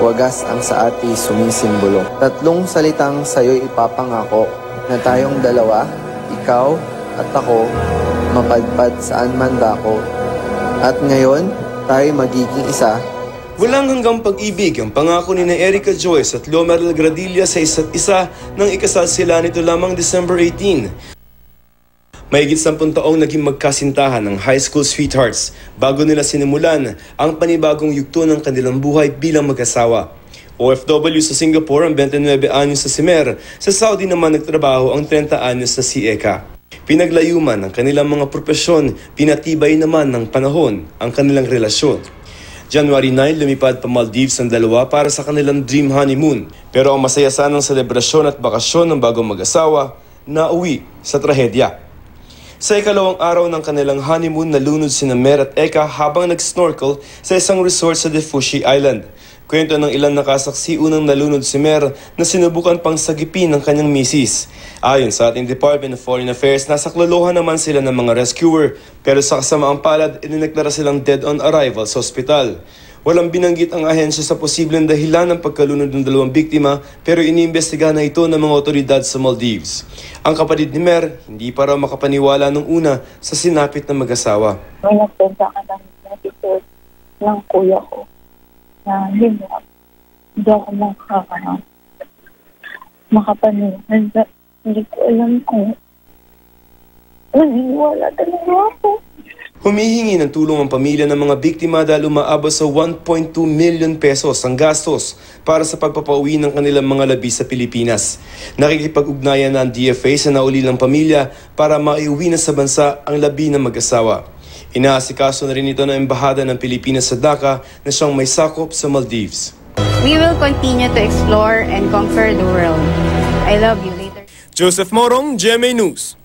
wagas ang sa ati sumisimbolo. 3 salitang sa'yo ipapangako na tayong dalawa, ikaw at ako, mapadpad saan man dako. At ngayon, tayo magiging isa. Walang hanggang pag-ibig ang pangako ni Erica Joyce at Lomeril Gradilla sa isa't isa nang ikasal sila nito lamang December 18. Mahigit 10 taong naging magkasintahan ng high school sweethearts bago nila sinimulan ang panibagong yugto ng kanilang buhay bilang mag-asawa. OFW sa Singapore ang 29 anyos na si Mer, sa Saudi naman nagtrabaho ang 30 anyos na si Eka. Pinaglayuman ang kanilang mga propesyon, pinatibay naman ng panahon ang kanilang relasyon. January 9, lumipad pa Maldives ang dalawa para sa kanilang dream honeymoon. Pero ang masaya sanang selebrasyon at bakasyon ng bagong mag-asawa, nauwi sa trahedya. Sa ikalawang araw ng kanilang honeymoon, nalunod sina Mer at Eka habang nag-snorkel sa isang resort sa Defushi Island. Kwento ng ilang nakasaksi, unang nalunod si Mer na sinubukan pang sagipin ng kanyang misis. Ayon sa ating Department of Foreign Affairs, nasa klolohan naman sila ng mga rescuer, pero sa kasamaang palad, inineklara silang dead on arrival sa ospital. Walang binanggit ang ahensya sa posibleng dahilan ng pagkalunod ng dalawang biktima, pero iniimbestigahan na ito ng mga otoridad sa Maldives. Ang kapatid ni Mer, hindi pa raw makapaniwala nung una sa sinapit na mag-asawa. May nagpunta ka ng kuya ko na hindi ako makapaniwala. Hindi ko alam kung naniniwala talaga ako. Humihingi ng tulong ang pamilya ng mga biktima dahil umaabot sa 1.2 million pesos ang gastos para sa pagpapauwi ng kanilang mga labi sa Pilipinas. Nakikipag-ugnayan na ang DFA sa naulilang pamilya para maiuwi na sa bansa ang labi ng mag-asawa. Inaasikaso na rin ito ng Embahada ng Pilipinas sa Dhaka na siyang may sakop sa Maldives. We will continue to explore and conquer the world. I love you. Later. Joseph Morong, GMA News.